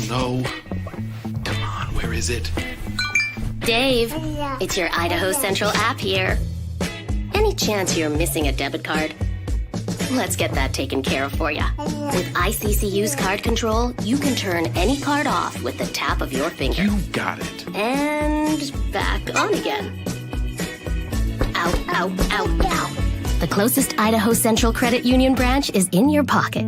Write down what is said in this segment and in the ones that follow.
No. Come on, where is it? Dave, it's your Idaho Central app here. Any chance you're missing a debit card? Let's get that taken care of for you. With ICCU's card control, you can turn any card off with the tap of your finger. You got it. And back on again. Out, out, out, out. The closest Idaho Central Credit Union branch is in your pocket.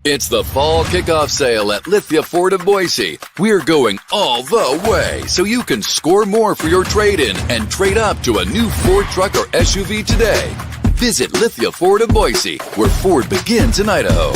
It's the fall kickoff sale at Lithia Ford of Boise. We're going all the way so you can score more for your trade-in and trade up to a new Ford truck or SUV today. Visit Lithia Ford of Boise, where Ford begins in Idaho.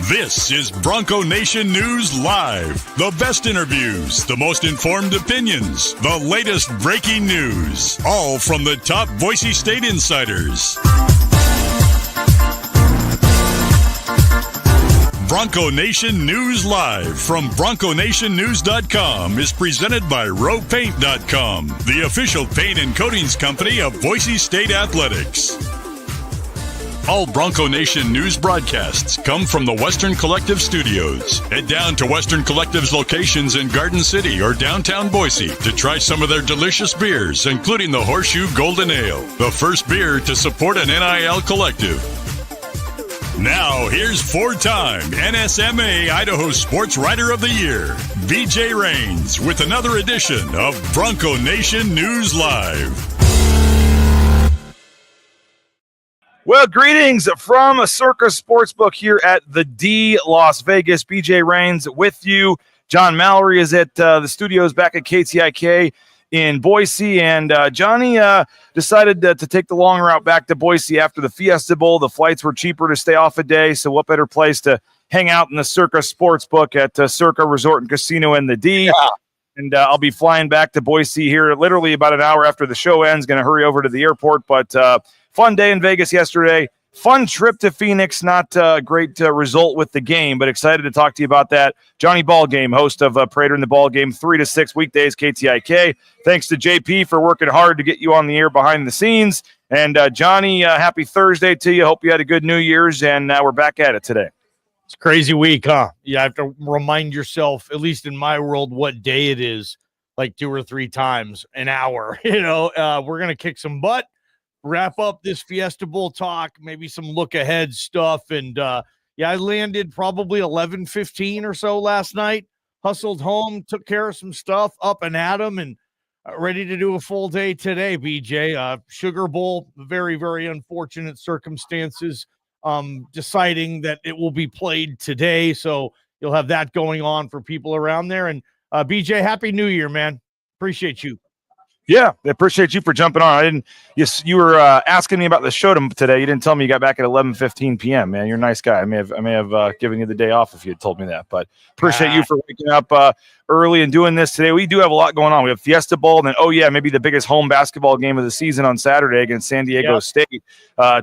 This is Bronco Nation News Live. The best interviews, the most informed opinions, the latest breaking news, all from the top Boise State insiders. Bronco Nation News Live from BroncoNationNews.com is presented by RowPaint.com, the official paint and coatings company of Boise State Athletics. All Bronco Nation news broadcasts come from the Western Collective Studios. Head down to Western Collective's locations in Garden City or downtown Boise to try some of their delicious beers, including the Horseshoe Golden Ale, the first beer to support an NIL collective. Now, here's four-time NSMA Idaho Sports Writer of the Year, BJ Rains, with another edition of Bronco Nation News Live. Well, greetings from a Circa Sportsbook here at the D Las Vegas. BJ Rains with you. John Mallory is at the studios back at KTIK in Boise, and Johnny decided to take the long route back to Boise after the Fiesta Bowl. The flights were cheaper to stay off a day, so what better place to hang out in the Circa Sportsbook at Circa Resort and Casino in the D. Yeah. And I'll be flying back to Boise here literally about an hour after the show ends. Going to hurry over to the airport, but fun day in Vegas yesterday. Fun trip to Phoenix. Not a great result with the game, but excited to talk to you about that. Johnny Ballgame, host of Prater in the Ballgame, 3 to 6 weekdays, KTIK. Thanks to JP for working hard to get you on the air behind the scenes. And Johnny, happy Thursday to you. Hope you had a good New Year's, and we're back at it today. It's a crazy week, huh? You have to remind yourself, at least in my world, what day it is, like 2 or 3 times an hour. We're going to kick some butt. Wrap up this Fiesta Bowl talk, maybe some look ahead stuff. And I landed probably 11:15 or so last night, hustled home, took care of some stuff, up and at 'em, and ready to do a full day today, BJ. Sugar Bowl, very, very unfortunate circumstances, deciding that it will be played today. So you'll have that going on for people around there. And BJ, Happy New Year, man. Appreciate you. Yeah, I appreciate you for jumping on. You were asking me about the show today. You didn't tell me you got back at 11:15 p.m. Man, you're a nice guy. I may have given you the day off if you had told me that. But appreciate you for waking up early and doing this today. We do have a lot going on. We have Fiesta Bowl, and then maybe the biggest home basketball game of the season on Saturday against San Diego State,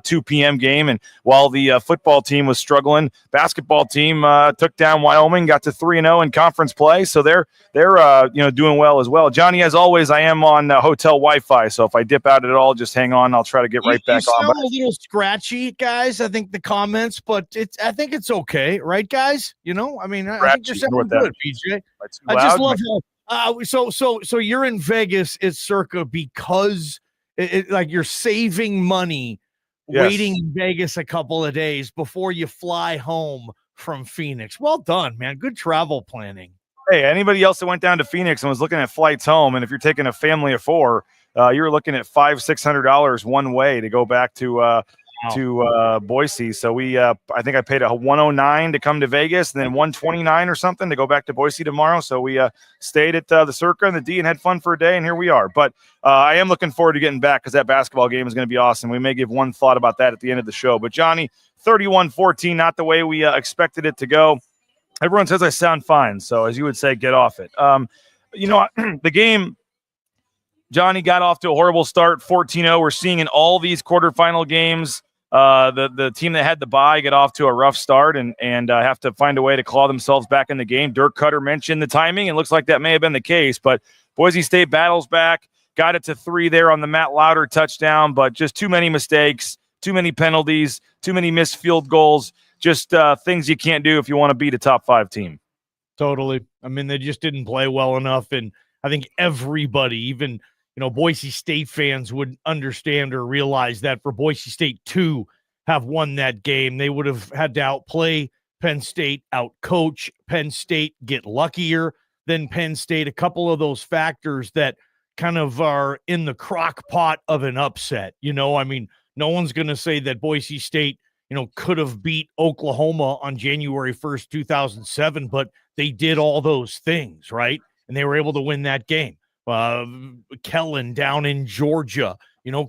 2 p.m. game. And while the football team was struggling, basketball team took down Wyoming, got to 3-0 in conference play. So they're doing well as well. Johnny, as always, I am on hotel Wi-Fi, so if I dip out at all, just hang on. I'll try to get right back on. A little scratchy, guys. I think the comments, but I think it's okay, right, guys? I think you're sounding good, BJ. I just love how. So you're in Vegas. It's Circa because like you're saving money waiting in Vegas a couple of days before you fly home from Phoenix. Well done, man. Good travel planning. Hey, anybody else that went down to Phoenix and was looking at flights home, and if you're taking a family of 4, you're looking at $500-$600 one way to go back to Boise. So I think I paid a $109 to come to Vegas, and then $129 or something to go back to Boise tomorrow. So we stayed at the Circa and the D and had fun for a day, and here we are. But I am looking forward to getting back because that basketball game is going to be awesome. We may give one thought about that at the end of the show. But Johnny, 31-14, not the way we expected it to go. Everyone says I sound fine, so as you would say, get off it. The game, Johnny got off to a horrible start, 14-0. We're seeing in all these quarterfinal games, the team that had the bye get off to a rough start and have to find a way to claw themselves back in the game. Dirk Cutter mentioned the timing. It looks like that may have been the case, but Boise State battles back, got it to 3 there on the Matt Lauder touchdown, but just too many mistakes, too many penalties, too many missed field goals. Just things you can't do if you want to beat a top 5 team. Totally. I mean, they just didn't play well enough. And I think everybody, even, Boise State fans would understand or realize that for Boise State to have won that game, they would have had to outplay Penn State, outcoach Penn State, get luckier than Penn State. A couple of those factors that kind of are in the crock pot of an upset. I mean, no one's going to say that Boise State could have beat Oklahoma on January 1st, 2007, but they did all those things, right? And they were able to win that game. Kellen down in Georgia,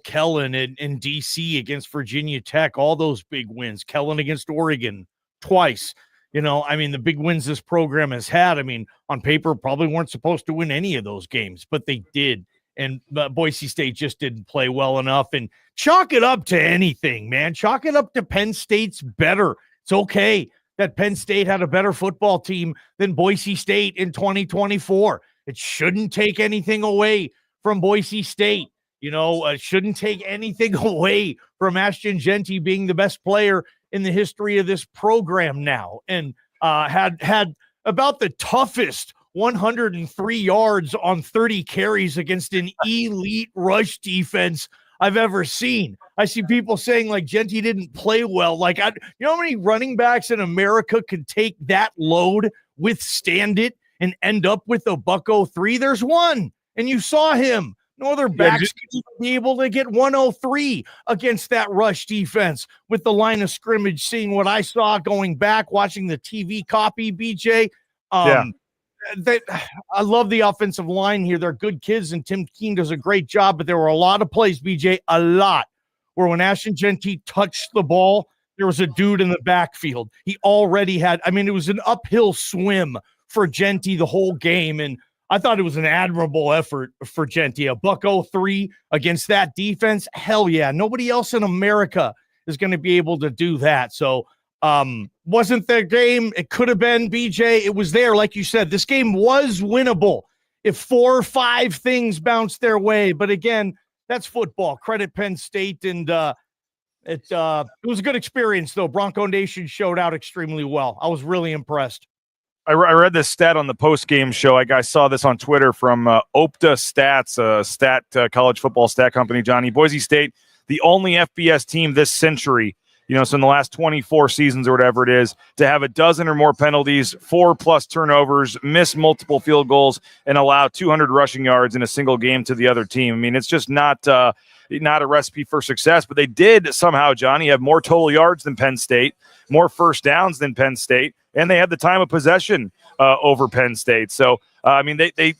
Kellen in D.C. against Virginia Tech, all those big wins. Kellen against Oregon twice. The big wins this program has had, on paper, probably weren't supposed to win any of those games, but they did. And Boise State just didn't play well enough. And chalk it up to anything, man. Chalk it up to Penn State's better. It's okay that Penn State had a better football team than Boise State in 2024. It shouldn't take anything away from Boise State. It shouldn't take anything away from Ashton Jeanty being the best player in the history of this program now. And had about the toughest 103 yards on 30 carries against an elite rush defense I've ever seen. I see people saying like Jeanty didn't play well. Like, you know how many running backs in America could take that load, withstand it, and end up with a $103? There's one, and you saw him. No other backs could be able to get 103 against that rush defense with the line of scrimmage. Seeing what I saw going back, watching the TV copy, BJ. I love the offensive line here. They're good kids, and Tim Keene does a great job, but there were a lot of plays, BJ, a lot, where when Ashton Jeanty touched the ball, there was a dude in the backfield. He already had, it was an uphill swim for Jeanty the whole game, and I thought it was an admirable effort for Jeanty. A $103 against that defense, hell yeah. Nobody else in America is going to be able to do that. So, wasn't the game. It could have been, BJ. It was there. Like you said, this game was winnable if 4 or 5 things bounced their way. But again, that's football. Credit Penn State. And it was a good experience, though. Bronco Nation showed out extremely well. I was really impressed. I read this stat on the post-game show. I saw this on Twitter from Opta Stats, college football stat company, Johnny. Boise State, the only FBS team this century, so in the last 24 seasons or whatever it is, to have a dozen or more penalties, 4+ turnovers, miss multiple field goals, and allow 200 rushing yards in a single game to the other team. It's just not a recipe for success, but they did somehow, Johnny, have more total yards than Penn State, more first downs than Penn State, and they had the time of possession over Penn State. So, they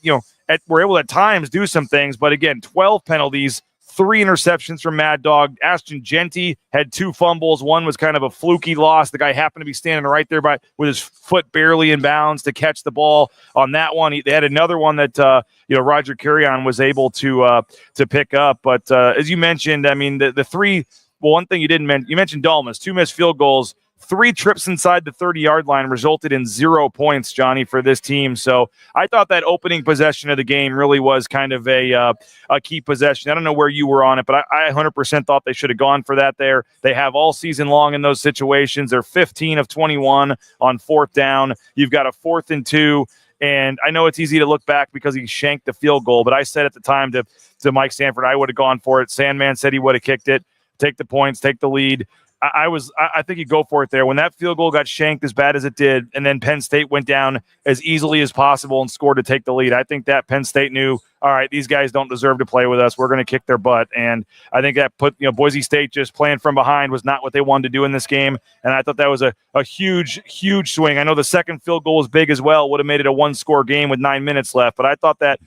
were able at times do some things, but again, 12 penalties, 3 interceptions from Mad Dog. Ashton Jeanty had 2 fumbles. One was kind of a fluky loss. The guy happened to be standing right there with his foot barely in bounds to catch the ball on that one. They had another one that Roger Carrion was able to pick up. But as you mentioned, the 3. Well, one thing you didn't mention, you mentioned Dalmas, 2 missed field goals. 3 trips inside the 30-yard line resulted in 0 points, Johnny, for this team. So I thought that opening possession of the game really was kind of a key possession. I don't know where you were on it, but I 100% thought they should have gone for that there. They have all season long in those situations. They're 15 of 21 on 4th down. You've got a 4th and 2. And I know it's easy to look back because he shanked the field goal, but I said at the time to Mike Sanford, I would have gone for it. Sandman said he would have kicked it. take the points, take the lead. I think you go for it there. When that field goal got shanked as bad as it did, and then Penn State went down as easily as possible and scored to take the lead, I think that Penn State knew, all right, these guys don't deserve to play with us. We're going to kick their butt. And I think that put, Boise State just playing from behind was not what they wanted to do in this game. And I thought that was a huge, huge swing. I know the second field goal was big as well. Would have made it a one-score game with 9 minutes left. But I thought that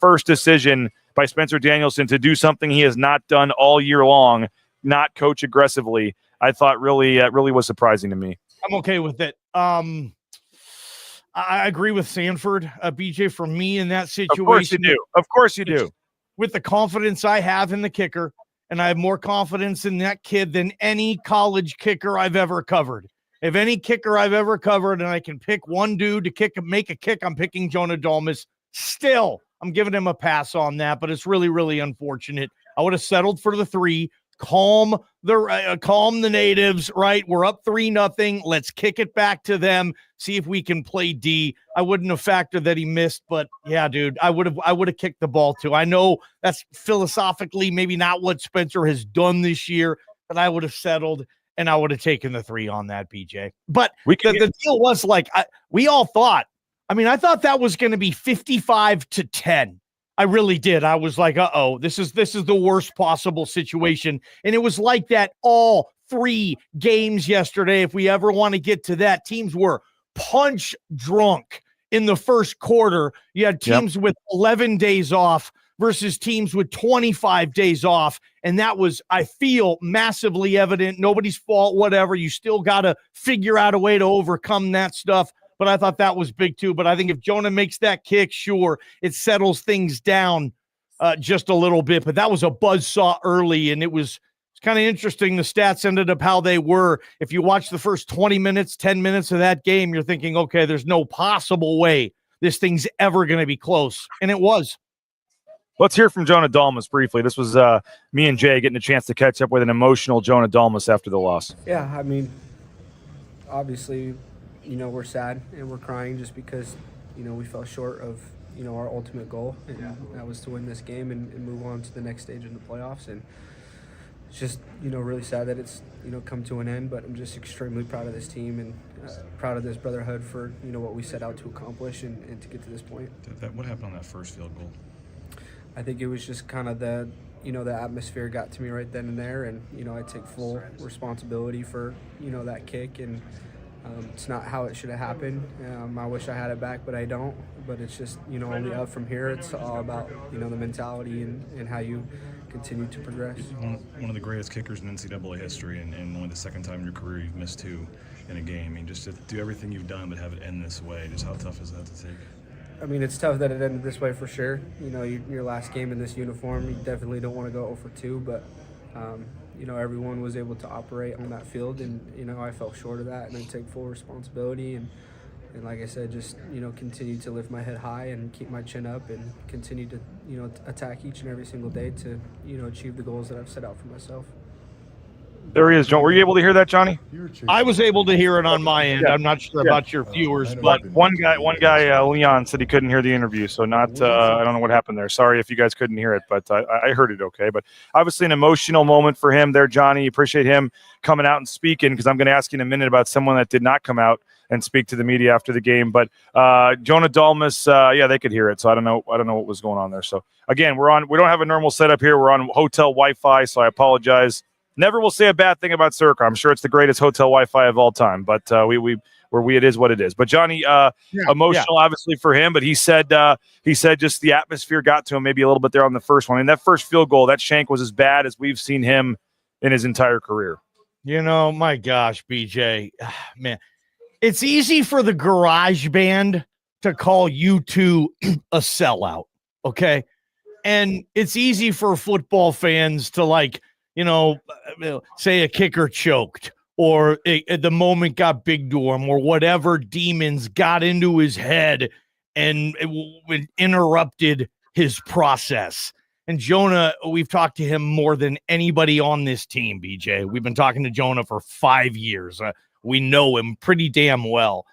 first decision by Spencer Danielson to do something he has not done all year long, not coach aggressively, I thought really was surprising to me. I'm okay with it. I agree with Sanford, BJ, for me in that situation. Of course you do. With the confidence I have in the kicker, and I have more confidence in that kid than any college kicker I've ever covered. If any kicker I've ever covered and I can pick one dude to make a kick, I'm picking Jonah Dalmas. Still, I'm giving him a pass on that, but it's really, really unfortunate. I would have settled for the 3. Calm the natives, right? We're up 3-0. Let's kick it back to them. See if we can play D. I wouldn't have factored that he missed, but yeah, dude, I would have kicked the ball too. I know that's philosophically maybe not what Spencer has done this year, but I would have settled and I would have taken the 3 on that, BJ. But the deal was like we all thought. I mean, I thought that was going to be 55-10. I really did. I was like, this is the worst possible situation. And it was like that all 3 games yesterday. If we ever want to get to that, teams were punch drunk in the first quarter. You had teams with 11 days off versus teams with 25 days off. And that was, I feel, massively evident. Nobody's fault, whatever. You still got to figure out a way to overcome that stuff. But I thought that was big too. But I think if Jonah makes that kick, sure, it settles things down just a little bit. But that was a buzzsaw early, and it's kind of interesting. The stats ended up how they were. If you watch the first 20 minutes, 10 minutes of that game, you're thinking, okay, there's no possible way this thing's ever going to be close. And it was. Let's hear from Jonah Dalmas briefly. This was me and Jay getting a chance to catch up with an emotional Jonah Dalmas after the loss. Yeah, I mean, obviously – we're sad and we're crying just because, we fell short of, our ultimate goal. And that was to win this game and move on to the next stage in the playoffs. And it's just, really sad that it's, come to an end. But I'm just extremely proud of this team and proud of this brotherhood for, what we set out to accomplish and to get to this point. What happened on that first field goal? I think it was just kind of the atmosphere got to me right then and there. And, I take full responsibility for, that kick. And it's not how it should have happened. I wish I had it back, but I don't. But it's just, only up from here. It's all about, the mentality and how you continue to progress. One of the greatest kickers in NCAA history, and only the second time in your career you've missed 2 in a game. I mean, just to do everything you've done but have it end this way, just how tough is that to take? I mean, it's tough that it ended this way for sure. Your last game in this uniform, you definitely don't want to go 0-2, but everyone was able to operate on that field, and I fell short of that, and I take full responsibility, and like I said, just continue to lift my head high and keep my chin up, and continue to attack each and every single day to achieve the goals that I've set out for myself. There he is, John. Were you able to hear that, Johnny? I was able to hear it on my end. I'm not sure about your viewers, but one guy, Leon, said he couldn't hear the interview. So I don't know what happened there. Sorry if you guys couldn't hear it, but I heard it okay. But obviously an emotional moment for him there, Johnny. Appreciate him coming out and speaking, because I'm going to ask you in a minute about someone that did not come out and speak to the media after the game. But Jonah Dalmas, they could hear it. So I don't know what was going on there. So again, we don't have a normal setup here. We're on hotel Wi-Fi, so I apologize. Never will say a bad thing about Circa. I'm sure it's the greatest hotel Wi-Fi of all time, but it is what it is. But Johnny, emotional obviously for him, but he said just the atmosphere got to him maybe a little bit there on the first one. And that first field goal, that shank was as bad as we've seen him in his entire career. My gosh, BJ, man, it's easy for the garage band to call U2 a sellout, okay? And it's easy for football fans to say a kicker choked or the moment got big to him or whatever demons got into his head and it interrupted his process. And Jonah, we've talked to him more than anybody on this team, BJ. We've been talking to Jonah for 5 years. We know him pretty damn well.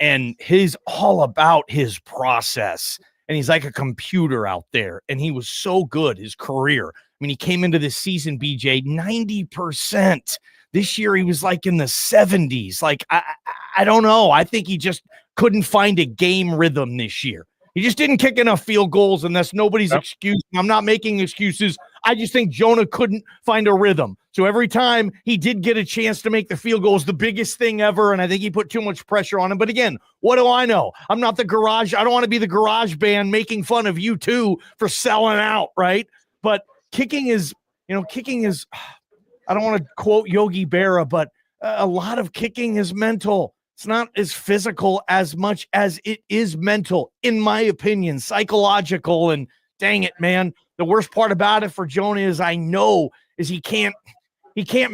And he's all about his process. And he's like a computer out there. And he was so good his career. mean, he came into this season, BJ, 90%. This year, he was like in the 70s. Like, I don't know. I think he just couldn't find a game rhythm this year. He just didn't kick enough field goals, and that's nobody's excuse. I'm not making excuses. I just think Jonah couldn't find a rhythm. So every time he did get a chance to make the field goal, it was the biggest thing ever, and I think he put too much pressure on him. But again, what do I know? I'm not the garage. I don't want to be the garage band making fun of you two for selling out, right? But kicking is, I don't want to quote Yogi Berra, but a lot of kicking is mental. It's not as physical as much as it is mental, in my opinion, psychological. And dang it, man, the worst part about it for Jonah is he can't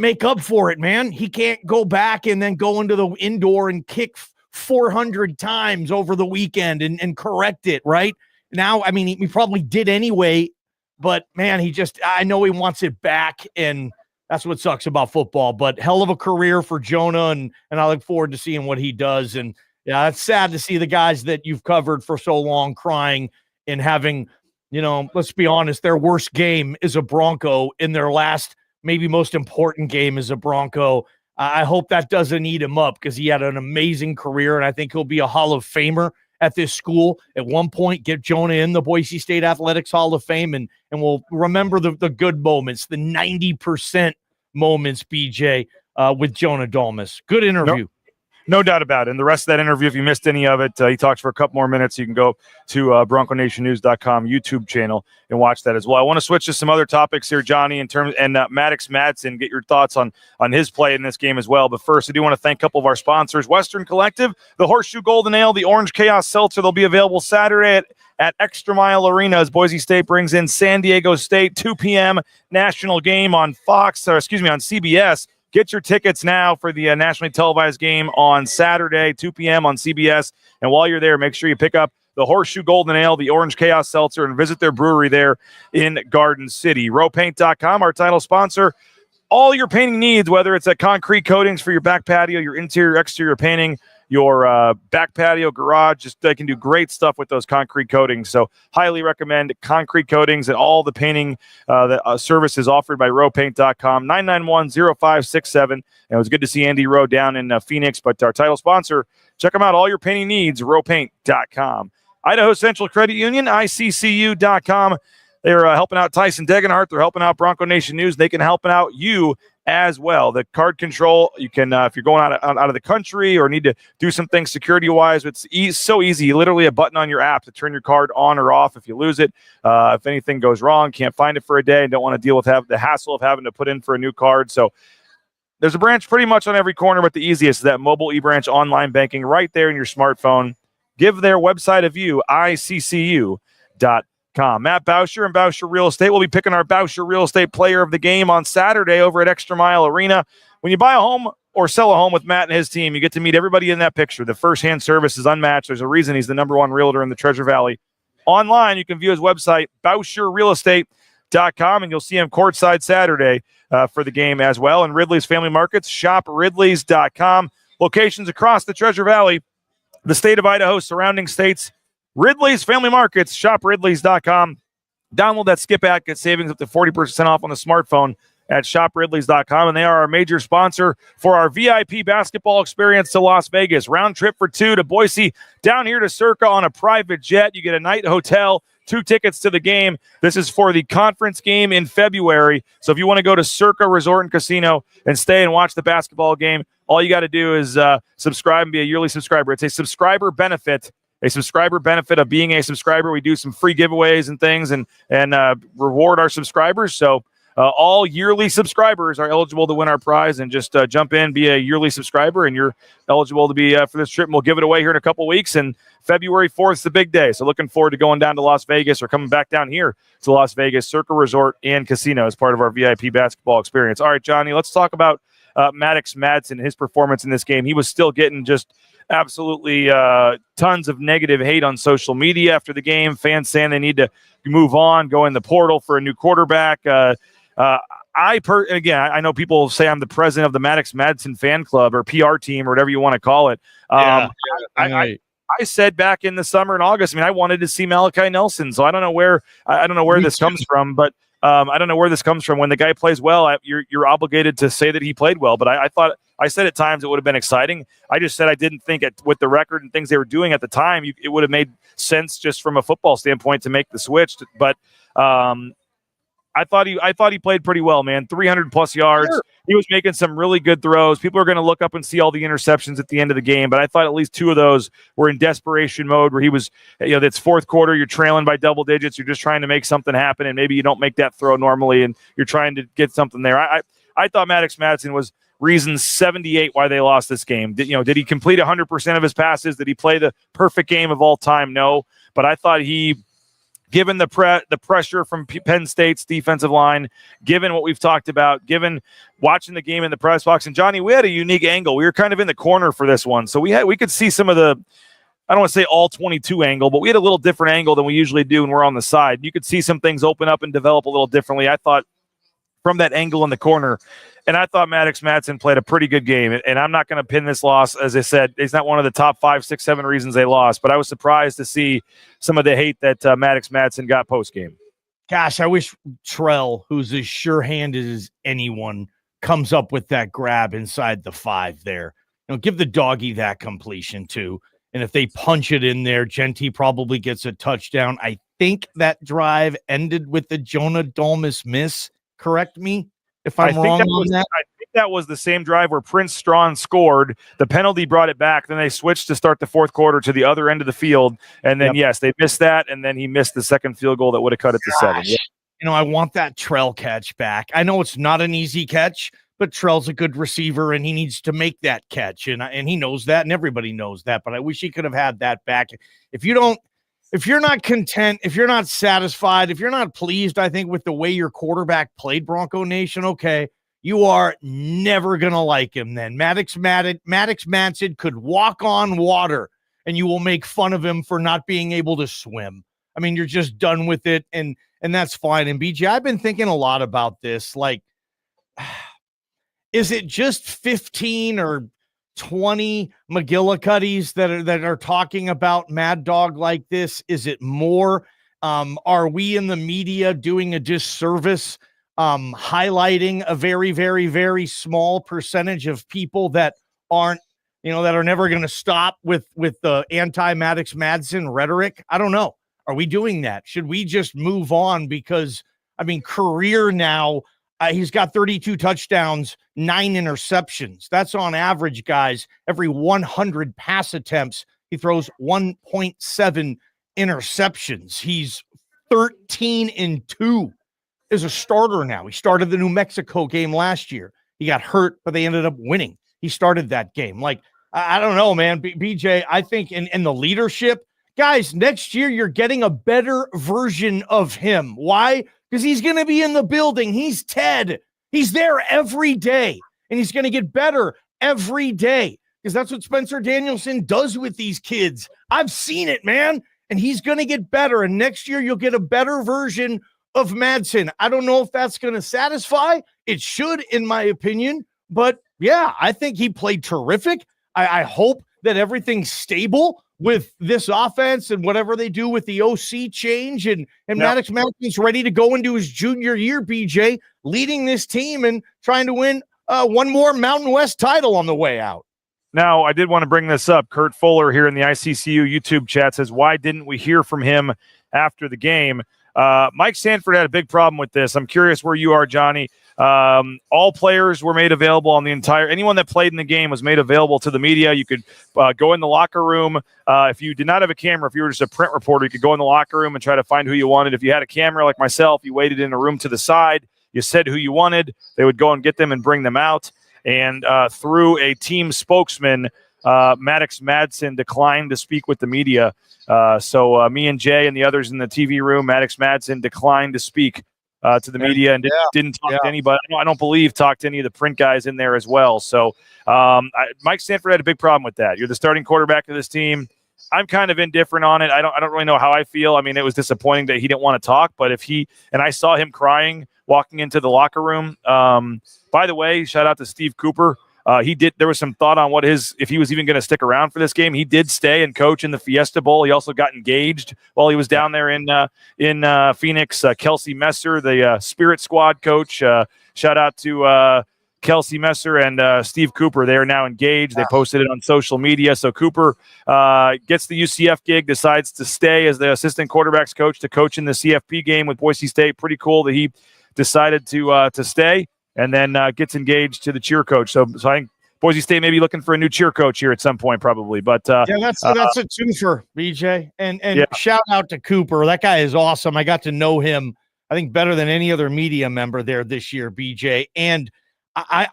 make up for it, man. He can't go back and then go into the indoor and kick 400 times over the weekend and correct it, right? Now, I mean, he probably did anyway, but man, I know he wants it back, and that's what sucks about football. But hell of a career for Jonah, and I look forward to seeing what he does. And yeah, it's sad to see the guys that you've covered for so long crying and having, let's be honest, their worst game is a Bronco in their last, maybe most important game is a Bronco. I hope that doesn't eat him up, because he had an amazing career, and I think he'll be a Hall of Famer at this school. At one point, get Jonah in the Boise State Athletics Hall of Fame, and we'll remember the good moments, the 90% moments, BJ, with Jonah Dalmas. Good interview. No doubt about it. And the rest of that interview, if you missed any of it, he talks for a couple more minutes. You can go to BroncoNationNews.com YouTube channel and watch that as well. I want to switch to some other topics here, Johnny, and Maddox Madsen, get your thoughts on his play in this game as well. But first, I do want to thank a couple of our sponsors. Western Collective, the Horseshoe Golden Ale, the Orange Chaos Seltzer. They'll be available Saturday at Extra Mile Arena as Boise State brings in San Diego State. 2 p.m. national game on CBS. Get your tickets now for the nationally televised game on Saturday, 2 p.m. on CBS. And while you're there, make sure you pick up the Horseshoe Golden Ale, the Orange Chaos Seltzer, and visit their brewery there in Garden City. RowPaint.com, our title sponsor. All your painting needs, whether it's concrete coatings for your back patio, your interior, exterior painting, your back patio, garage, they can do great stuff with those concrete coatings. So highly recommend concrete coatings and all the painting services offered by rowpaint.com, 991-0567. And it was good to see Andy Rowe down in Phoenix, but our title sponsor, check them out. All your painting needs, rowpaint.com. Idaho Central Credit Union, ICCU.com. They're helping out Tyson Degenhart. They're helping out Bronco Nation News. They can help out you as well. The card control, you can, if you're going out of the country or need to do some things security-wise, it's so easy. Literally a button on your app to turn your card on or off if you lose it. If anything goes wrong, can't find it for a day and don't want to deal with the hassle of having to put in for a new card. So there's a branch pretty much on every corner, but the easiest is that mobile eBranch online banking right there in your smartphone. Give their website a view, iccu.com. Matt Bauscher and Bauscher Real Estate will be picking our Bauscher Real Estate Player of the Game on Saturday over at Extra Mile Arena. When you buy a home or sell a home with Matt and his team, you get to meet everybody in that picture. The first-hand service is unmatched. There's a reason he's the #1 realtor in the Treasure Valley. Online, you can view his website, BauscherRealEstate.com, and you'll see him courtside Saturday for the game as well. And Ridley's Family Markets, ShopRidleys.com. Locations across the Treasure Valley, the state of Idaho, surrounding states. Ridley's Family Markets, ShopRidleys.com. Download that Skip app, get savings up to 40% off on the smartphone at ShopRidleys.com. And they are our major sponsor for our VIP basketball experience to Las Vegas. Round trip for 2 to Boise, down here to Circa on a private jet. You get a night hotel, 2 tickets to the game. This is for the conference game in February. So if you want to go to Circa Resort and Casino and stay and watch the basketball game, all you got to do is subscribe and be a yearly subscriber. It's a subscriber benefit. A subscriber benefit of being a subscriber. We do some free giveaways and things and reward our subscribers. So all yearly subscribers are eligible to win our prize, and just jump in, be a yearly subscriber, and you're eligible to be for this trip. And we'll give it away here in a couple weeks, and February 4th is the big day. So looking forward to going down to Las Vegas or coming back down here to Las Vegas, Circa Resort and Casino as part of our VIP basketball experience. All right, Johnny, let's talk about Maddox Madsen, his performance in this game. He was still getting just absolutely tons of negative hate on social media after the game. Fans saying they need to move on, go in the portal for a new quarterback. I know people say I'm the president of the Maddox Madsen fan club or PR team or whatever you want to call it. I said back in the summer in August, I wanted to see Malachi Nelson. So I don't know where this comes from, but I don't know where this comes from. When the guy plays well, you're obligated to say that he played well. But I thought I said at times it would have been exciting. I just said I didn't think with the record and things they were doing at the time, it would have made sense just from a football standpoint to make the switch. But I thought he played pretty well, man. 300+ yards. Sure. He was making some really good throws. People are going to look up and see all the interceptions at the end of the game, but I thought at least 2 of those were in desperation mode where he was, that's fourth quarter, you're trailing by double digits, you're just trying to make something happen, and maybe you don't make that throw normally, and you're trying to get something there. I thought Maddox Madsen was reason 78 why they lost this game. Did he complete 100% of his passes? Did he play the perfect game of all time? No, but I thought given the pressure from Penn State's defensive line, given what we've talked about, given watching the game in the press box, and Johnny, we had a unique angle. We were kind of in the corner for this one, so we could see some of the, I don't want to say all 22 angle, but we had a little different angle than we usually do when we're on the side. You could see some things open up and develop a little differently, I thought, from that angle in the corner. And I thought Maddox Madsen played a pretty good game. And I'm not going to pin this loss. As I said, it's not one of the top 5, 6, 7 reasons they lost. But I was surprised to see some of the hate that Maddox Madsen got post-game. Gosh, I wish Trell, who's as sure-handed as anyone, comes up with that grab inside the 5 there. Give the doggy that completion, too. And if they punch it in there, Genty probably gets a touchdown. I think that drive ended with the Jonah Dolmus miss. Correct me if I'm wrong on that. I think that was the same drive where Prince Strawn scored. The penalty brought it back. Then they switched to start the fourth quarter to the other end of the field. And then, yes, they missed that. And then he missed the second field goal that would have cut it to 7. Yeah. I want that Trell catch back. I know it's not an easy catch, but Trell's a good receiver, and he needs to make that catch. And he knows that, and everybody knows that. But I wish he could have had that back. If you're not content, if you're not satisfied, if you're not pleased, I think, with the way your quarterback played, Bronco Nation, okay, you are never going to like him then. Maddox Madsen could walk on water, and you will make fun of him for not being able to swim. I mean, you're just done with it, and that's fine. And, BJ, I've been thinking a lot about this. Like, is it just 15 or 20 McGillicuddies that are talking about Mad Dog like this? Is it more? Are we in the media doing a disservice, highlighting a very, very, very small percentage of people that aren't, that are never going to stop with the anti-Maddox Madsen rhetoric? I don't know. Are we doing that? Should we just move on? Because, career now, he's got 32 touchdowns, 9 interceptions. That's on average, guys. Every 100 pass attempts, he throws 1.7 interceptions. He's 13-2 as a starter now. He started the New Mexico game last year. He got hurt, but they ended up winning. He started that game. Like, I don't know, man. BJ, I think in the leadership, guys, next year you're getting a better version of him. Why? Because he's going to be in the building. He's Ted. He's there every day, and he's going to get better every day because that's what Spencer Danielson does with these kids. I've seen it, man, and he's going to get better, and next year you'll get a better version of Madsen. I don't know if that's going to satisfy. It should, in my opinion, but, yeah, I think he played terrific. I hope that everything's stable with this offense and whatever they do with the OC change, and Maddox Madsen's ready to go into his junior year, BJ, leading this team and trying to win one more Mountain West title on the way out. Now, I did want to bring this up. Kurt Fuller here in the ICCU YouTube chat says, why didn't we hear from him after the game? Mike Sanford had a big problem with this. I'm curious where you are, Johnny. All players were made available anyone that played in the game was made available to the media. You could go in the locker room. If you did not have a camera, if you were just a print reporter, you could go in the locker room and try to find who you wanted. If you had a camera like myself, you waited in a room to the side. You said who you wanted. They would go and get them and bring them out. And through a team spokesman, Maddox Madsen declined to speak with the media. So me and Jay and the others in the TV room, Maddox Madsen declined to speak to the media and didn't talk to anybody. I don't believe talked to any of the print guys in there as well. So Mike Sanford had a big problem with that. You're the starting quarterback of this team. I'm kind of indifferent on it. I don't really know how I feel. I mean, it was disappointing that he didn't want to talk, but I saw him crying walking into the locker room. By the way, shout out to Steve Cooper. There was some thought on if he was even going to stick around for this game. He did stay and coach in the Fiesta Bowl. He also got engaged while he was down there in Phoenix. Kelsey Messer, the Spirit Squad coach, shout out to Kelsey Messer and Steve Cooper. They are now engaged. They posted it on social media. So Cooper gets the UCF gig, decides to stay as the assistant quarterbacks coach to coach in the CFP game with Boise State. Pretty cool that he decided to stay, and then gets engaged to the cheer coach. So I think Boise State may be looking for a new cheer coach here at some point, probably. But that's a twofer, BJ. And shout out to Cooper. That guy is awesome. I got to know him, I think, better than any other media member there this year, BJ. And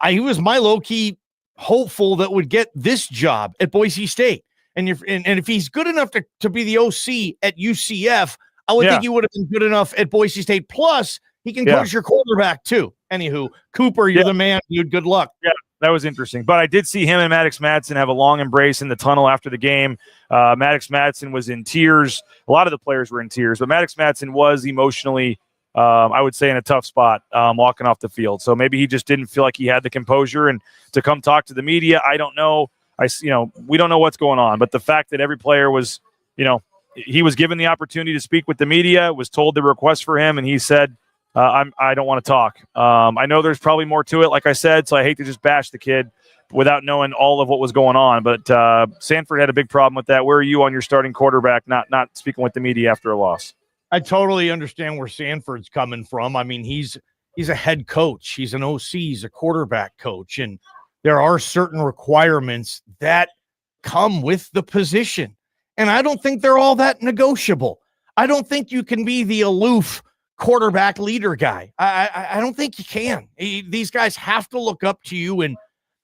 he was my low-key hopeful that would get this job at Boise State. And if he's good enough to be the OC at UCF, I would think he would have been good enough at Boise State. Plus, he can coach your quarterback too. Anywho, Cooper, you're the man, dude. Good luck. Yeah, that was interesting. But I did see him and Maddox Madsen have a long embrace in the tunnel after the game. Maddox Madsen was in tears. A lot of the players were in tears, but Maddox Madsen was emotionally I would say in a tough spot walking off the field. So maybe he just didn't feel like he had the composure and to come talk to the media. I don't know. We don't know what's going on, but the fact that every player was, he was given the opportunity to speak with the media, was told the request for him, and he said, I don't want to talk. I know there's probably more to it, like I said, so I hate to just bash the kid without knowing all of what was going on. But Sanford had a big problem with that. Where are you on your starting quarterback not speaking with the media after a loss? I totally understand where Sanford's coming from. I mean, he's a head coach. He's an OC. He's a quarterback coach. And there are certain requirements that come with the position. And I don't think they're all that negotiable. I don't think you can be the aloof quarterback leader guy. I don't think you can. These guys have to look up to you. And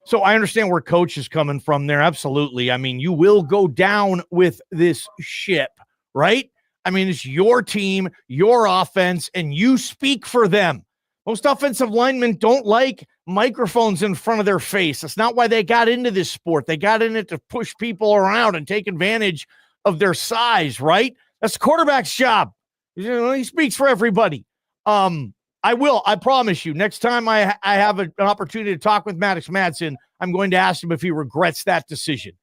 so I understand where coach is coming from there. Absolutely. I mean, you will go down with this ship, right? I mean, it's your team, your offense, and you speak for them. Most offensive linemen don't like microphones in front of their face. That's not why they got into this sport. They got in it to push people around and take advantage of their size, right? That's the quarterback's job. He speaks for everybody. I promise you, next time I have an opportunity to talk with Maddox Madsen, I'm going to ask him if he regrets that decision.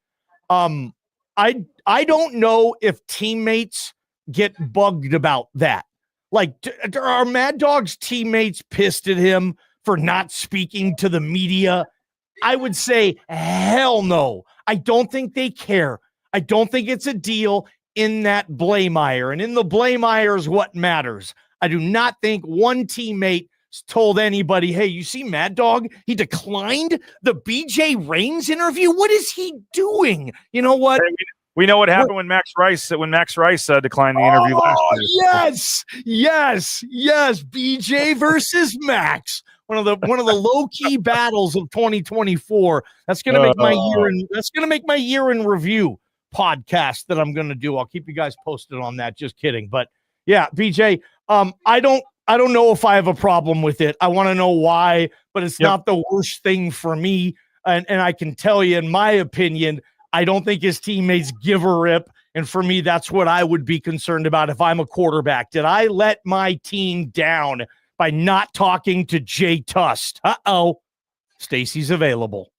I don't know if teammates get bugged about that. Like, are Mad Dog's teammates pissed at him for not speaking to the media? I would say, hell no. I don't think they care. I don't think it's a deal in that Blameyer. And in the Blameyer is what matters. I do not think one teammate told anybody, hey, you see Mad Dog? He declined the BJ Raines interview. What is he doing? You know what? We know what happened when Max Rice declined the interview last year. Yes. BJ versus Max. One of the low key battles of 2024. That's gonna make my year in review podcast that I'm gonna do. I'll keep you guys posted on that. Just kidding. But yeah, BJ. I don't know if I have a problem with it. I want to know why, but it's not the worst thing for me. And I can tell you, in my opinion, I don't think his teammates give a rip. And for me, that's what I would be concerned about if I'm a quarterback. Did I let my team down by not talking to Jay Tust? Stacy's available.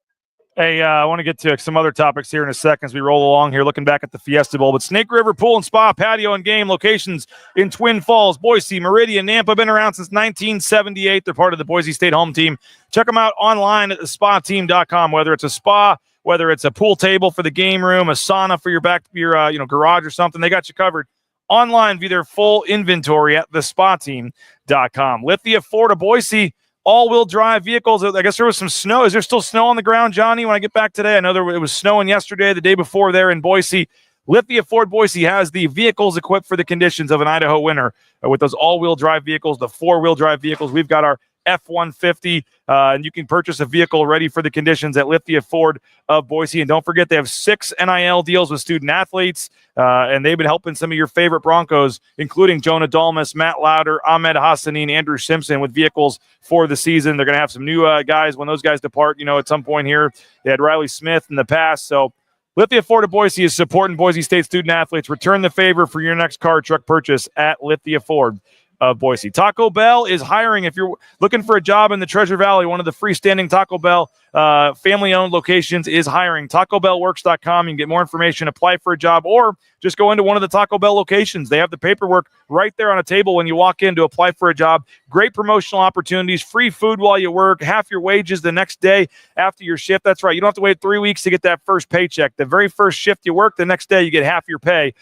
Hey, I want to get to some other topics here in a second as we roll along here, looking back at the Fiesta Bowl. But Snake River Pool and Spa, patio and game locations in Twin Falls, Boise, Meridian, Nampa, been around since 1978. They're part of the Boise State home team. Check them out online at thespateam.com, whether it's a spa, whether it's a pool table for the game room, a sauna for your garage or something. They got you covered. Online, view their full inventory at thespateam.com. Lithia, Florida, Boise. All-wheel drive vehicles. I guess there was some snow. Is there still snow on the ground, Johnny, when I get back today? I know it was snowing yesterday, the day before there in Boise. Lithia Ford Boise has the vehicles equipped for the conditions of an Idaho winter with those all-wheel drive vehicles, the four-wheel drive vehicles. We've got our F-150, and you can purchase a vehicle ready for the conditions at Lithia Ford of Boise. And don't forget, they have 6 NIL deals with student athletes, and they've been helping some of your favorite Broncos, including Jonah Dalmas, Matt Lauder, Ahmed Hassanin, Andrew Simpson, with vehicles for the season. They're going to have some new guys when those guys depart, at some point here. They had Riley Smith in the past, so Lithia Ford of Boise is supporting Boise State student athletes. Return the favor for your next car or truck purchase at Lithia Ford of Boise. Taco Bell is hiring. If you're looking for a job in the Treasure Valley, one of the freestanding Taco Bell family-owned locations is hiring. TacoBellWorks.com. You can get more information, apply for a job, or just go into one of the Taco Bell locations. They have the paperwork right there on a table when you walk in to apply for a job. Great promotional opportunities, free food while you work, half your wages the next day after your shift. That's right. You don't have to wait 3 weeks to get that first paycheck. The very first shift you work, the next day you get half your pay.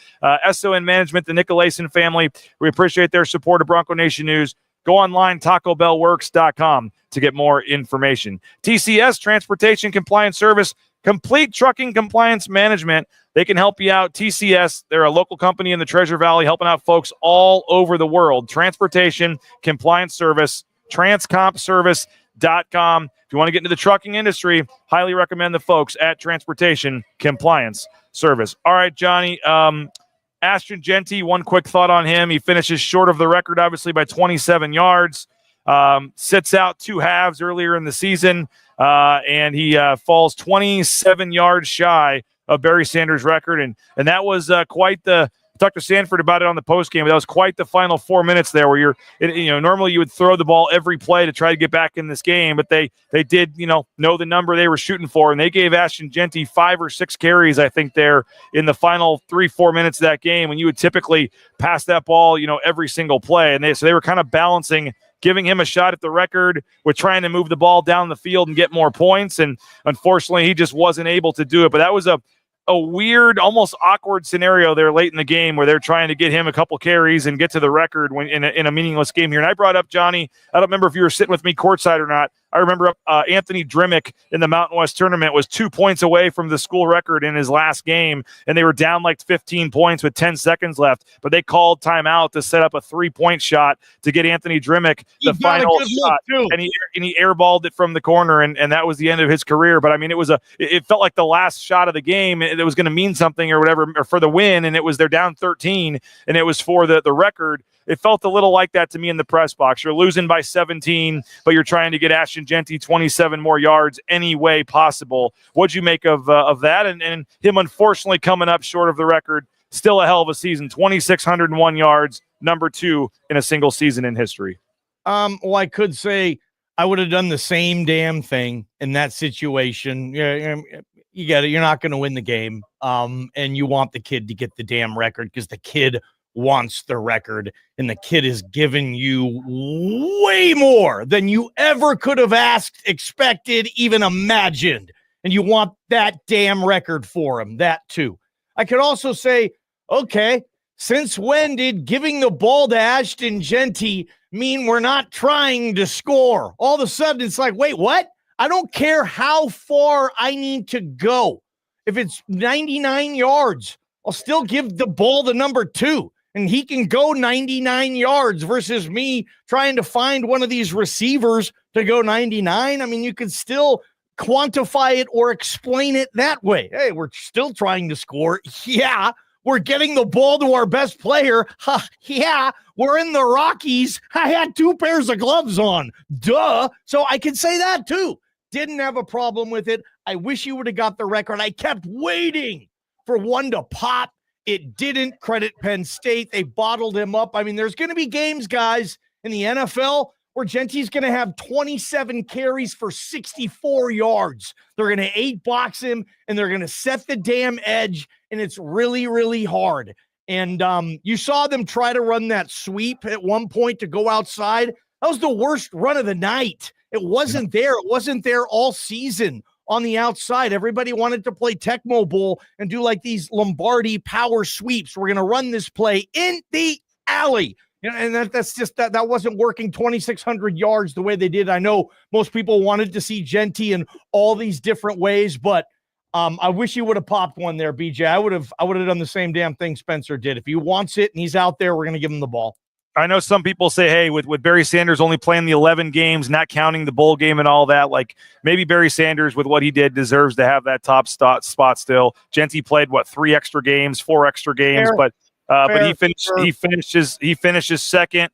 SON Management, the Nicolason family, we appreciate their support of Bronco Nation News. Go online, TacoBellWorks.com to get more information. TCS, Transportation Compliance Service, Complete Trucking Compliance Management. They can help you out. TCS, they're a local company in the Treasure Valley helping out folks all over the world. Transportation Compliance Service, transcompservice.com. If you want to get into the trucking industry, highly recommend the folks at Transportation Compliance Service. All right, Johnny. Ashton Jeanty, one quick thought on him. He finishes short of the record, obviously, by 27 yards. Sits out 2 halves earlier in the season, and he falls 27 yards shy of Barry Sanders' record. And that was quite the – talked to Sanford about it on the postgame. That was quite the final 4 minutes there where normally you would throw the ball every play to try to get back in this game, but they did, know the number they were shooting for, and they gave Ashton Jeanty 5 or 6 carries, I think, there in the final 3-4 minutes of that game when you would typically pass that ball, every single play. And so they were kind of balancing giving him a shot at the record with trying to move the ball down the field and get more points. And unfortunately, he just wasn't able to do it. But that was a weird, almost awkward scenario there late in the game where they're trying to get him a couple carries and get to the record when in a meaningless game here. And I brought up, Johnny, I don't remember if you were sitting with me courtside or not. I remember Anthony Drimmick in the Mountain West tournament was 2 points away from the school record in his last game, and they were down like 15 points with 10 seconds left. But they called timeout to set up a 3-point shot to get Anthony Drimmick the final shot, and he airballed it from the corner, and that was the end of his career. But I mean, it felt like the last shot of the game. It was going to mean something or whatever, or for the win, and they're down 13, and it was for the record. It felt a little like that to me in the press box. You're losing by 17, but you're trying to get Ashton Jeanty 27 more yards any way possible. What'd you make of that? And him unfortunately coming up short of the record. Still a hell of a season, 2,601 yards, number 2 in a single season in history. Well, I could say I would have done the same damn thing in that situation. You get it. You're not going to win the game. And you want the kid to get the damn record because the kid wants the record, and the kid is giving you way more than you ever could have asked, expected, even imagined. And you want that damn record for him, that too. I could also say, okay, since when did giving the ball to Ashton Jeanty mean we're not trying to score? All of a sudden, it's like, wait, what? I don't care how far I need to go. If it's 99 yards, I'll still give the ball to number 2. And he can go 99 yards versus me trying to find one of these receivers to go 99. I mean, you could still quantify it or explain it that way. Hey, we're still trying to score. Yeah. We're getting the ball to our best player. Yeah. We're in the Rockies. I had 2 pairs of gloves on. Duh. So I can say that too. Didn't have a problem with it. I wish you would have got the record. I kept waiting for one to pop. It didn't. Credit Penn State. They bottled him up. I mean, there's going to be games, guys, in the NFL where Jeanty's going to have 27 carries for 64 yards. They're going to 8-box him, and they're going to set the damn edge, and it's really, really hard. And you saw them try to run that sweep at one point to go outside. That was the worst run of the night. It wasn't there. It wasn't there all season. On the outside, everybody wanted to play Tecmo Bowl and do like these Lombardi power sweeps. We're going to run this play in the alley. And that's just that wasn't working 2,600 yards the way they did. I know most people wanted to see Jeanty in all these different ways, but I wish you would have popped one there, BJ. I would have done the same damn thing Spencer did. If he wants it and he's out there, we're going to give him the ball. I know some people say, hey, with Barry Sanders only playing the 11 games, not counting the bowl game and all that, like maybe Barry Sanders with what he did deserves to have that top spot still. Jeanty played 4 extra games, but he finishes second.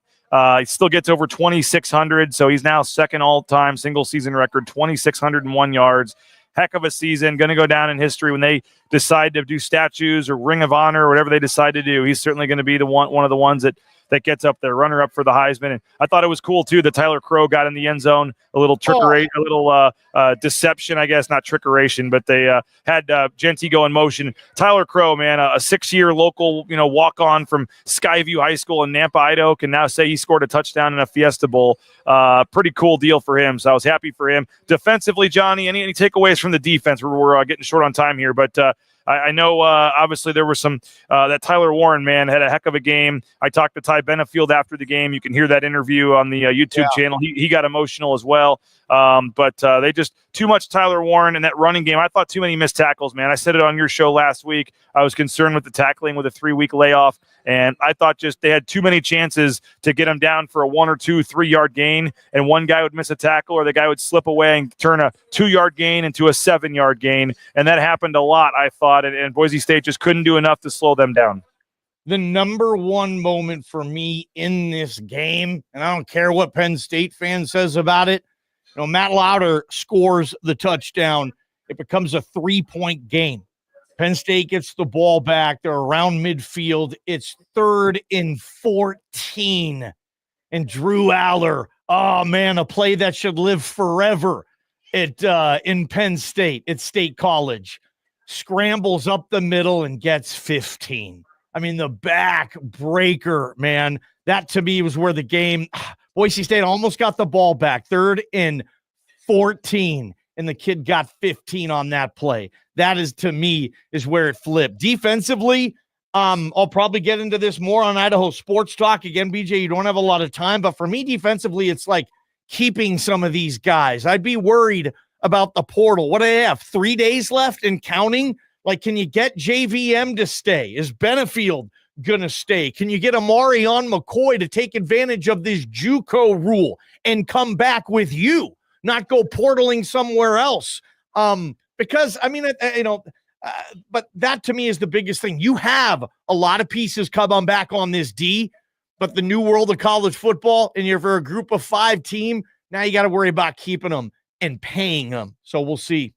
He still gets over 2,600, so he's now second all-time single season record, 2,601 yards. Heck of a season, going to go down in history when they decide to do statues or Ring of Honor or whatever they decide to do. He's certainly going to be one of the ones that that gets up there, runner-up for the Heisman. And I thought it was cool, too, that Tyler Crow got in the end zone, a little trickery, a little deception, I guess, not trickeration, but they had Genty go in motion. Tyler Crow, man, a 6-year local, walk-on from Skyview High School in Nampa, Idaho, can now say he scored a touchdown in a Fiesta Bowl. Pretty cool deal for him, so I was happy for him. Defensively, Johnny, any takeaways from the defense? We're getting short on time here, but I know obviously there was some that Tyler Warren, man, had a heck of a game. I talked to Ty Benefield after the game. You can hear that interview on the YouTube channel. He got emotional as well. But they just too much Tyler Warren in that running game. I thought too many missed tackles, man. I said it on your show last week. I was concerned with the tackling with a 3-week layoff, and I thought just they had too many chances to get him down for a 1 or 2 3-yard gain, and one guy would miss a tackle or the guy would slip away and turn a 2-yard gain into a 7-yard gain, and that happened a lot, I thought, and Boise State just couldn't do enough to slow them down. The number one moment for me in this game, and I don't care what Penn State fan says about it, Matt Lauder scores the touchdown. It becomes a 3-point game. Penn State gets the ball back. They're around midfield. It's 3rd and 14. And Drew Aller, oh, man, a play that should live forever in Penn State at State College. Scrambles up the middle and gets 15. I mean, the back breaker, man. That, to me, was where the game – Boise State almost got the ball back, 3rd and 14, and the kid got 15 on that play. That is, to me, is where it flipped. Defensively, I'll probably get into this more on Idaho Sports Talk. Again, BJ, you don't have a lot of time, but for me, defensively, it's like keeping some of these guys. I'd be worried about the portal. What do they have, 3 days left and counting? Like, can you get JVM to stay? Is Benefield going to stay? Can you get Amari on McCoy to take advantage of this JUCO rule and come back with you, not go portaling somewhere else? Because, I mean, but that to me is the biggest thing. You have a lot of pieces come on back on this D, but the new world of college football, and you're for a group of 5 team, now you got to worry about keeping them and paying them. So we'll see.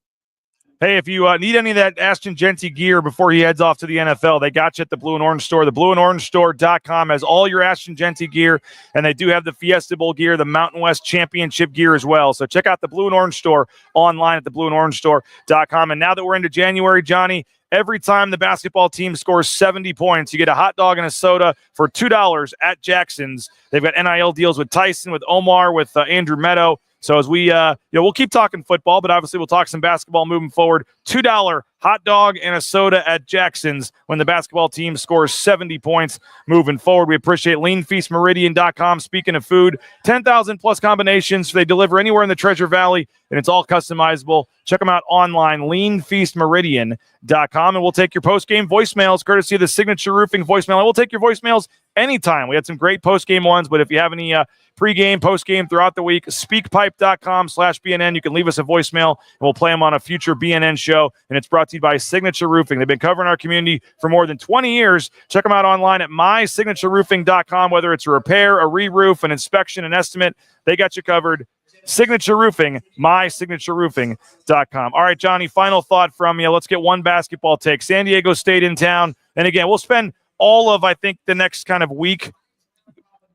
Hey, if you need any of that Ashton Genty gear before he heads off to the NFL, they got you at the Blue and Orange Store. The blueandorangestore.com has all your Ashton Genty gear, and they do have the Fiesta Bowl gear, the Mountain West Championship gear as well. So check out the Blue and Orange Store online at the blueandorangestore.com. And now that we're into January, Johnny, every time the basketball team scores 70 points, you get a hot dog and a soda for $2 at Jackson's. They've got NIL deals with Tyson, with Omar, with Andrew Meadow. So as we, we'll keep talking football, but obviously we'll talk some basketball moving forward. $2 hot dog and a soda at Jackson's when the basketball team scores 70 points moving forward. We appreciate leanfeastmeridian.com. Speaking of food, 10,000 plus combinations. They deliver anywhere in the Treasure Valley, and it's all customizable. Check them out online, leanfeastmeridian.com, and we'll take your post-game voicemails, courtesy of the Signature Roofing voicemail. And we'll take your voicemails anytime. We had some great post-game ones, but if you have any pre-game, post-game throughout the week, speakpipe.com/BNN. You can leave us a voicemail, and we'll play them on a future BNN show, and it's brought to you by Signature Roofing. They've been covering our community for more than 20 years. Check them out online at mysignatureroofing.com. Whether it's a repair, a re-roof, an inspection, an estimate, they got you covered. Signature Roofing, mysignatureroofing.com. All right, Johnny, final thought from you. Let's get one basketball take. San Diego State in town. And again, we'll spend all of, I think, the next kind of week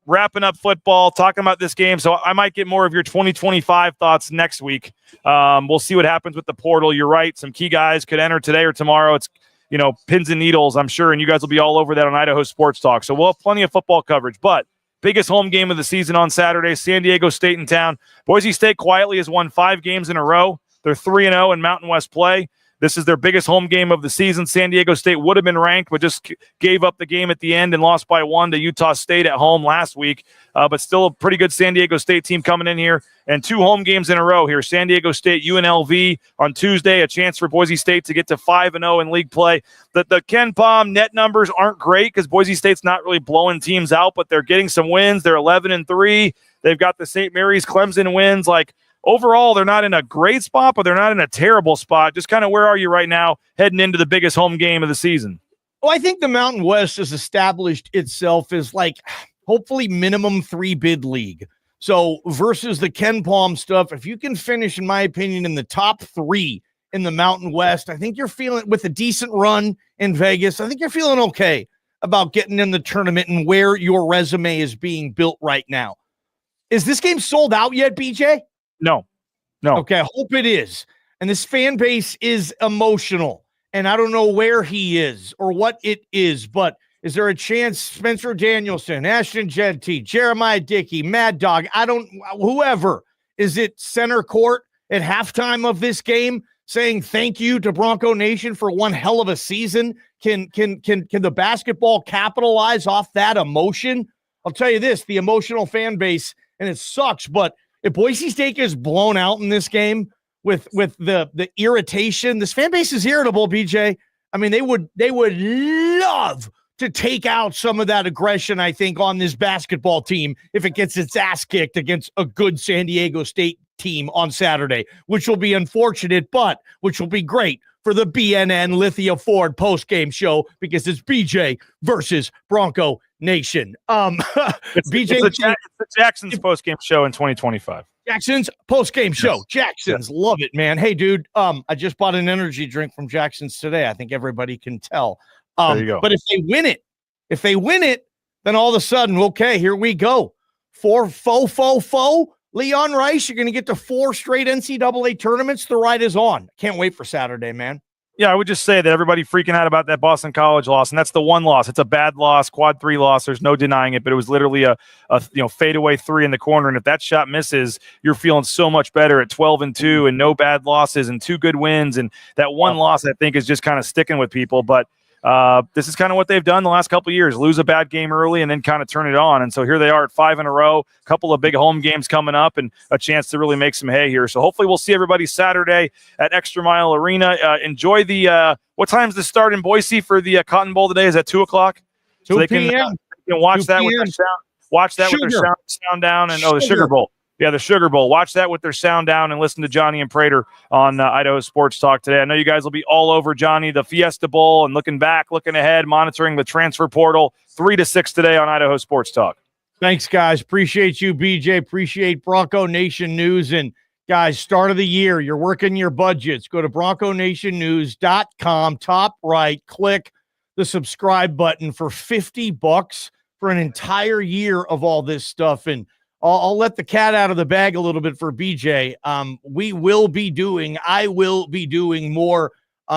wrapping up football, talking about this game. So I might get more of your 2025 thoughts next week. We'll see what happens with the portal. You're right. Some key guys could enter today or tomorrow. It's, pins and needles, I'm sure. And you guys will be all over that on Idaho Sports Talk. So we'll have plenty of football coverage. But biggest home game of the season on Saturday, San Diego State in town. Boise State quietly has won 5 games in a row. They're 3-0 in Mountain West play. This is their biggest home game of the season. San Diego State would have been ranked, but just gave up the game at the end and lost by 1 to Utah State at home last week. But still a pretty good San Diego State team coming in here. And 2 home games in a row here. San Diego State, UNLV on Tuesday, a chance for Boise State to get to 5-0 in league play. The Ken Pom net numbers aren't great because Boise State's not really blowing teams out, but they're getting some wins. They're 11-3. They've got the St. Mary's Clemson wins. Overall, they're not in a great spot, but they're not in a terrible spot. Just kind of where are you right now heading into the biggest home game of the season? Well, I think the Mountain West has established itself as hopefully minimum 3-bid league. So versus the Ken Pom stuff, if you can finish, in my opinion, in the top 3 in the Mountain West, I think you're feeling with a decent run in Vegas. I think you're feeling okay. about getting in the tournament and where your resume is being built right now. Is this game sold out yet, BJ? No. Okay, I hope it is. And this fan base is emotional, and I don't know where he is or what it is, but is there a chance Spencer Danielson, Ashton Genty, Jeremiah Dickey, Mad Dog, whoever is at center court at halftime of this game saying thank you to Bronco Nation for one hell of a season? Can the basketball capitalize off that emotion? I'll tell you this, the emotional fan base, and it sucks, but if Boise State is blown out in this game with the irritation, this fan base is irritable, BJ. I mean, they would love to take out some of that aggression, I think, on this basketball team if it gets its ass kicked against a good San Diego State team on Saturday, which will be unfortunate, but which will be great for the BNN Lithia Ford post-game show because it's BJ versus Bronco Nation. BJ, it's the Jackson's post-game show in 2025. Jackson's post-game show. Jackson's, love it, man. Hey, dude, I just bought an energy drink from Jackson's today. I think everybody can tell. There you go. But if they win it, then all of a sudden, okay, here we go. Leon Rice, you're going to get to 4 straight NCAA tournaments. The ride is on. Can't wait for Saturday, man. Yeah, I would just say that everybody freaking out about that Boston College loss, and that's the one loss. It's a bad loss, quad 3 loss. There's no denying it, but it was literally a fadeaway 3 in the corner. And if that shot misses, you're feeling so much better at 12-2 and no bad losses and 2 good wins. And that one loss, I think, is just kind of sticking with people. But this is kind of what they've done the last couple of years: lose a bad game early and then kind of turn it on. And so here they are at 5 in a row, a couple of big home games coming up, and a chance to really make some hay here. So hopefully we'll see everybody Saturday at Extra Mile Arena. Enjoy the what time's the start in Boise for the Cotton Bowl today? Is that 2 o'clock? 2 so they p.m. can watch that with their sound. Watch that with their sound down, and the Sugar Bowl. Yeah, the Sugar Bowl. Watch that with their sound down and listen to Johnny and Prater on Idaho Sports Talk today. I know you guys will be all over Johnny, the Fiesta Bowl, and looking back, looking ahead, monitoring the transfer portal. 3 to 6 today on Idaho Sports Talk. Thanks, guys. Appreciate you, BJ. Appreciate Bronco Nation News. And, guys, start of the year, you're working your budgets. Go to bronconationnews.com, top right, click the subscribe button for $50 for an entire year of all this stuff. And I'll let the cat out of the bag a little bit for BJ. I will be doing more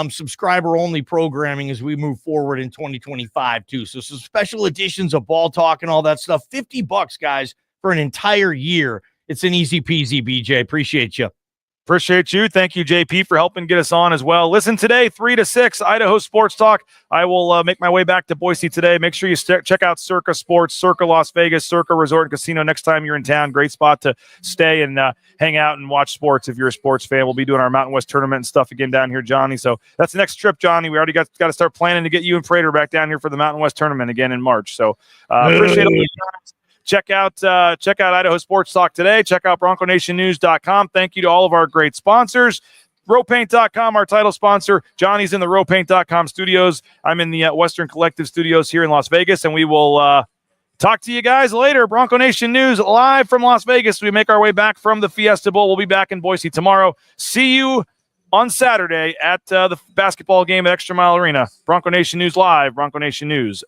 subscriber-only programming as we move forward in 2025, too. So some special editions of Ball Talk and all that stuff. $50, guys, for an entire year. It's an easy peasy, BJ. Appreciate you. Appreciate you. Thank you, JP, for helping get us on as well. Listen today, 3 to 6, Idaho Sports Talk. I will make my way back to Boise today. Make sure you check out Circa Sports, Circa Las Vegas, Circa Resort and Casino next time you're in town. Great spot to stay and hang out and watch sports if you're a sports fan. We'll be doing our Mountain West tournament and stuff again down here, Johnny. So that's the next trip, Johnny. We already got to start planning to get you and Prater back down here for the Mountain West tournament again in March. So appreciate it. Check out Idaho Sports Talk today. Check out BroncoNationNews.com. Thank you to all of our great sponsors. RowPaint.com, our title sponsor. Johnny's in the RowPaint.com studios. I'm in the Western Collective studios here in Las Vegas, and we will talk to you guys later. Bronco Nation News live from Las Vegas. We make our way back from the Fiesta Bowl. We'll be back in Boise tomorrow. See you on Saturday at the basketball game at Extra Mile Arena. Bronco Nation News live, BroncoNationNews.com.